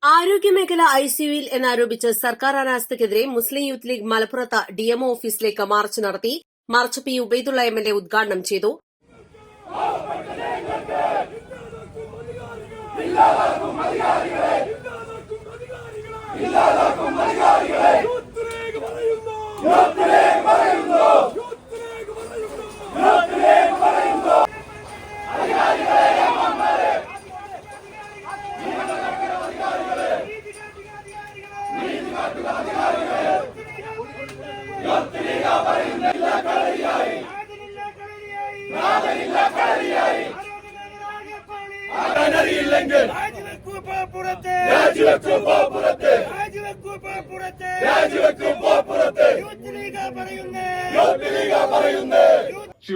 ആരോഗ്യമേഖല ഐസിയുവിൽ എന്നാരോപിച്ച് സർക്കാർ അനാസ്ഥയ്ക്കെതിരെ മുസ്ലിം Youth league മലപ്പുറത്ത് ഡിഎംഒ ഓഫീസിലേക്ക് മാർച്ച് നടത്തി. മാർച്ച് പി ഉബൈദുള്ള എംഎൽഎ ഉദ്ഘാടനം ചെയ്തു.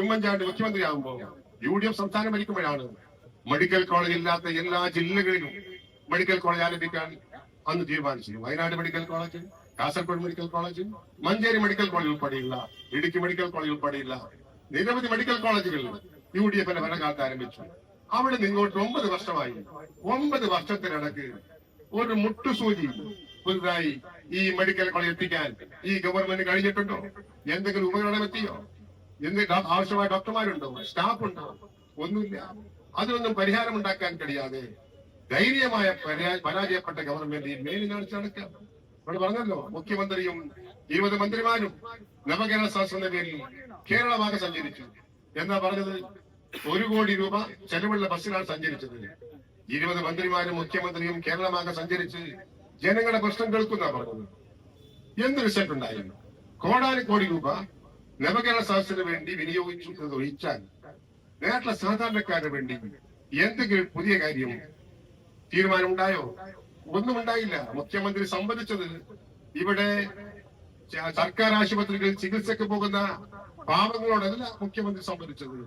ഉമ്മൻചാണ്ടി മുഖ്യമന്ത്രിയാകുമ്പോ UDF സംസ്ഥാനം ഭരിക്കുമ്പോഴാണ് മെഡിക്കൽ കോളേജ് ഇല്ലാത്ത എല്ലാ ജില്ലകളിലും മെഡിക്കൽ കോളേജ് ആരംഭിക്കാൻ അന്ന് തീരുമാനിച്ചു. Wayanad medical college, Kasaragod medical college, Manjeri medical college ഉൾപ്പെടെയുള്ള, ഇടുക്കി മെഡിക്കൽ കോളേജ് ഉൾപ്പെടെയുള്ള നിരവധി മെഡിക്കൽ കോളേജുകൾ UDF ഭരണകാലത്ത് ആരംഭിച്ചു. അവിടെ നിങ്ങോട്ട് 9 വർഷമായി. 9 വർഷത്തിനിടക്ക് ഒരു മുട്ടുസൂചി പുതുതായി ഈ മെഡിക്കൽ കോളേജ് എത്തിക്കാൻ ഈ ഗവൺമെന്റ് കഴിഞ്ഞിട്ടുണ്ടോ? എന്തെങ്കിലും ഉപകരണം എത്തിയോ? ആവശ്യമായ ഡോക്ടർമാരുണ്ടോ? സ്റ്റാഫ് ഉണ്ടോ? ഒന്നുമില്ല. അതിനൊന്നും പരിഹാരം ഉണ്ടാക്കാൻ കഴിയാതെ ധൈര്യമായ പരാജയപ്പെട്ട ഗവൺമെന്റ് ഈ മേലിൽ കാണിച്ച് നടക്കുക. ഇവിടെ പറഞ്ഞല്ലോ, മുഖ്യമന്ത്രിയും 20 മന്ത്രിമാരും നവകേരള സദസ്സിന്റെ പേരിൽ കേരളമാകെ സഞ്ചരിച്ചു. എന്താ പറഞ്ഞത്? 1 കോടി രൂപ ചെലവുള്ള ബസ്സിലാണ് സഞ്ചരിച്ചത്. 20 മന്ത്രിമാരും മുഖ്യമന്ത്രിയും കേരളമാകെ സഞ്ചരിച്ച് ജനങ്ങളുടെ പ്രശ്നം കേൾക്കുന്ന പറഞ്ഞത്. എന്ത് റിസൾട്ട് ഉണ്ടായിരുന്നു? കോടാനുകോടി രൂപ നവകേരള സദസ്സിന് വേണ്ടി വിനിയോഗിച്ചു എന്നതൊഴിച്ചാൽ നേരത്തെ സാധാരണക്കാരന് വേണ്ടി എന്തെങ്കിലും പുതിയ കാര്യം തീരുമാനമുണ്ടായോ? ഒന്നും ഉണ്ടായില്ല. മുഖ്യമന്ത്രി സംവദിച്ചത് ഇവിടെ സർക്കാർ ആശുപത്രികളിൽ ചികിത്സക്ക് പോകുന്ന പാവങ്ങളോടല്ല മുഖ്യമന്ത്രി സംവദിച്ചത്.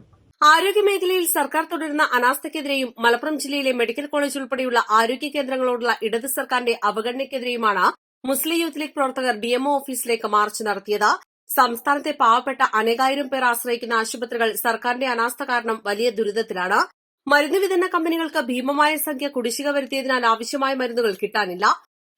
ആരോഗ്യമേഖലയിൽ സർക്കാർ തുടരുന്ന അനാസ്ഥയ്ക്കെതിരെയും മലപ്പുറം ജില്ലയിലെ മെഡിക്കൽ കോളേജ് ഉൾപ്പെടെയുള്ള ആരോഗ്യ കേന്ദ്രങ്ങളോടുള്ള ഇടത് സർക്കാരിന്റെ അവഗണനയ്ക്കെതിരെയുമാണ് മുസ്ലിം യൂത്ത് ലീഗ് പ്രവർത്തകർ ഡിഎംഒ ഓഫീസിലേക്ക് മാർച്ച് നടത്തിയത്. സംസ്ഥാനത്തെ പാവപ്പെട്ട അനേകായിരം പേർ ആശ്രയിക്കുന്ന ആശുപത്രികൾ സർക്കാരിന്റെ അനാസ്ഥ കാരണം വലിയ ദുരിതത്തിലാണ്. മരുന്ന് വിതരണ കമ്പനികൾക്ക് ഭീമമായ സംഖ്യ കുടിശ്ശിക വരുത്തിയതിനാൽ ആവശ്യമായ മരുന്നുകൾ കിട്ടാനില്ല.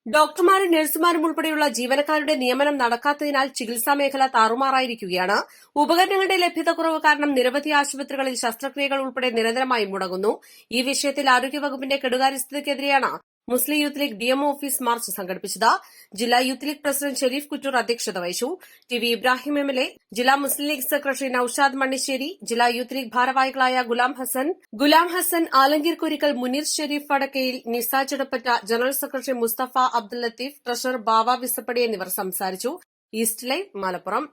ഡോക്ടർമാരും നഴ്സുമാരും ഉൾപ്പെടെയുള്ള ജീവനക്കാരുടെ നിയമനം നടക്കാത്തതിനാൽ ചികിത്സാ മേഖല താറുമാറായിരിക്കുകയാണ്. ഉപകരണങ്ങളുടെ ലഭ്യതക്കുറവ് കാരണം നിരവധി ആശുപത്രികളിൽ ശസ്ത്രക്രിയകൾ ഉൾപ്പെടെ നിരന്തരമായി മുടങ്ങുന്നു. ഈ വിഷയത്തിൽ ആരോഗ്യവകുപ്പിന്റെ കെടുകാര്യസ്ഥതയ്ക്കെതിരെയാണ് Muslim Youth League DMO office march സംഘടിപ്പിച്ചത്. ജില്ലാ Youth League president Sherif Kuttoor അധ്യക്ഷത വഹിച്ചു. ടി വി ഇബ്രാഹിം എംഎൽഎ, ജില്ലാ Muslim League secretary Noushad Manniserry, ജില്ലാ യൂത്ത് ലീഗ് ഭാരവാഹികളായ Ghulam Hasan, Alangeer Kurikkal, Muneer Sherif Vadakkayil, Nisa Chedappatta, general secretary Mustafa Abdul Latheef, treasurer Bava Visappadi എന്നിവർ സംസാരിച്ചു. East Live Malappuram.